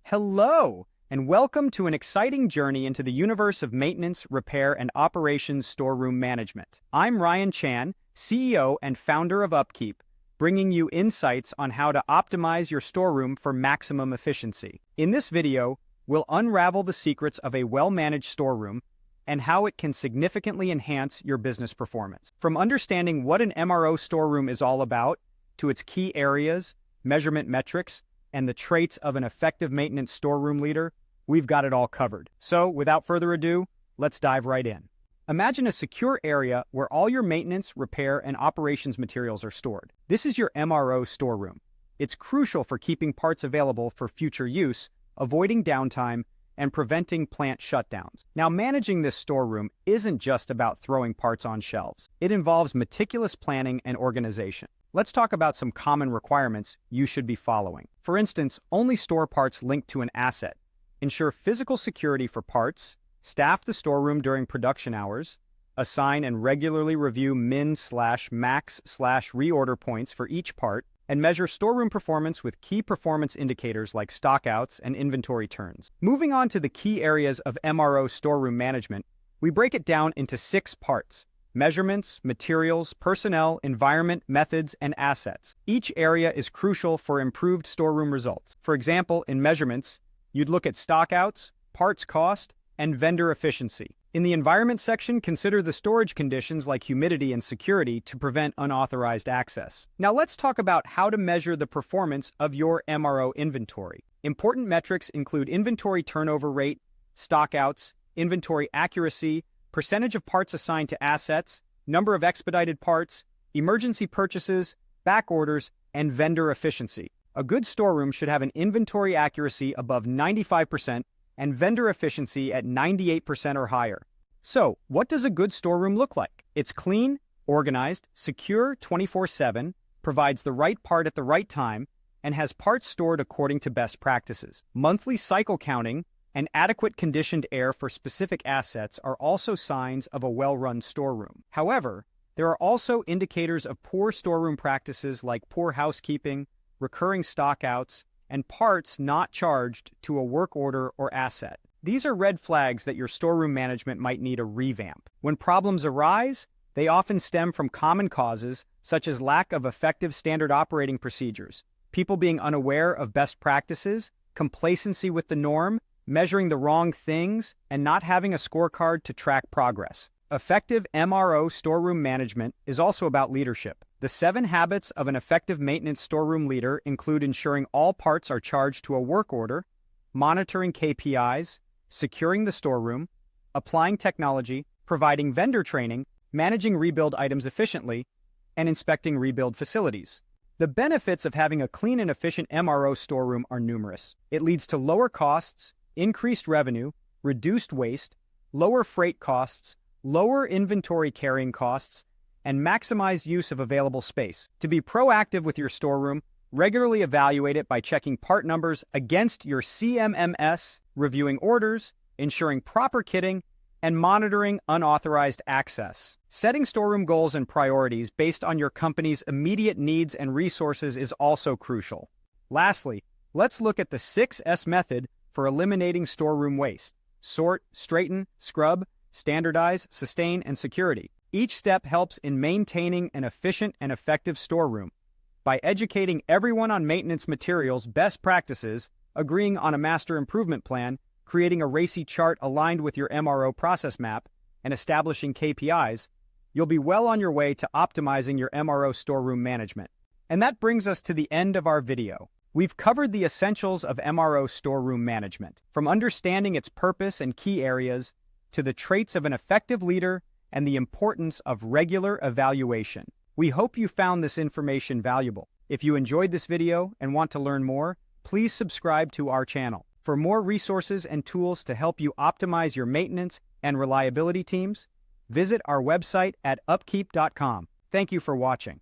Hello, and welcome to an exciting journey into the universe of maintenance, repair, and operations storeroom management. I'm Ryan Chan, CEO and founder of Upkeep, bringing you insights on how to optimize your storeroom for maximum efficiency. In this video, we'll unravel the secrets of a well-managed storeroom and how it can significantly enhance your business performance. From understanding what an MRO storeroom is all about, to its key areas, measurement metrics, and the traits of an effective maintenance storeroom leader, we've got it all covered. So, without further ado, let's dive right in. Imagine a secure area where all your maintenance, repair, and operations materials are stored. This is your MRO storeroom. It's crucial for keeping parts available for future use, avoiding downtime, and preventing plant shutdowns. Now, managing this storeroom isn't just about throwing parts on shelves. It involves meticulous planning and organization. Let's talk about some common requirements you should be following. For instance, only store parts linked to an asset. Ensure physical security for parts. Staff the storeroom during production hours. Assign and regularly review min/max/reorder points for each part. And measure storeroom performance with key performance indicators like stockouts and inventory turns. Moving on to the key areas of MRO storeroom management, we break it down into 6 parts: measurements, materials, personnel, environment, methods, and assets. Each area is crucial for improved storeroom results. For example, in measurements, you'd look at stockouts, parts cost, and vendor efficiency. In the environment section, consider the storage conditions like humidity and security to prevent unauthorized access. Now let's talk about how to measure the performance of your MRO inventory. Important metrics include inventory turnover rate, stockouts, inventory accuracy, percentage of parts assigned to assets, number of expedited parts, emergency purchases, back orders, and vendor efficiency. A good storeroom should have an inventory accuracy above 95% and vendor efficiency at 98% or higher. So, what does a good storeroom look like? It's clean, organized, secure 24/7, provides the right part at the right time, and has parts stored according to best practices. Monthly cycle counting and adequate conditioned air for specific assets are also signs of a well-run storeroom. However, there are also indicators of poor storeroom practices like poor housekeeping, recurring stockouts, and parts not charged to a work order or asset. These are red flags that your storeroom management might need a revamp. When problems arise, they often stem from common causes such as lack of effective standard operating procedures, people being unaware of best practices, complacency with the norm, measuring the wrong things, and not having a scorecard to track progress. Effective MRO storeroom management is also about leadership. The 7 habits of an effective maintenance storeroom leader include ensuring all parts are charged to a work order, monitoring KPIs, securing the storeroom, applying technology, providing vendor training, managing rebuild items efficiently, and inspecting rebuild facilities. The benefits of having a clean and efficient MRO storeroom are numerous. It leads to lower costs, increased revenue, reduced waste, lower freight costs, lower inventory carrying costs, and maximize use of available space. To be proactive with your storeroom, regularly evaluate it by checking part numbers against your CMMS, reviewing orders, ensuring proper kitting, and monitoring unauthorized access. Setting storeroom goals and priorities based on your company's immediate needs and resources is also crucial. Lastly, let's look at the 6S method for eliminating storeroom waste: sort, straighten, scrub, standardize, sustain, and security. Each step helps in maintaining an efficient and effective storeroom. By educating everyone on maintenance materials best practices, agreeing on a master improvement plan, creating a RACI chart aligned with your MRO process map, and establishing KPIs, you'll be well on your way to optimizing your MRO storeroom management. And that brings us to the end of our video. We've covered the essentials of MRO storeroom management, from understanding its purpose and key areas, to the traits of an effective leader and the importance of regular evaluation. We hope you found this information valuable. If you enjoyed this video and want to learn more, please subscribe to our channel. For more resources and tools to help you optimize your maintenance and reliability teams, visit our website at upkeep.com. Thank you for watching.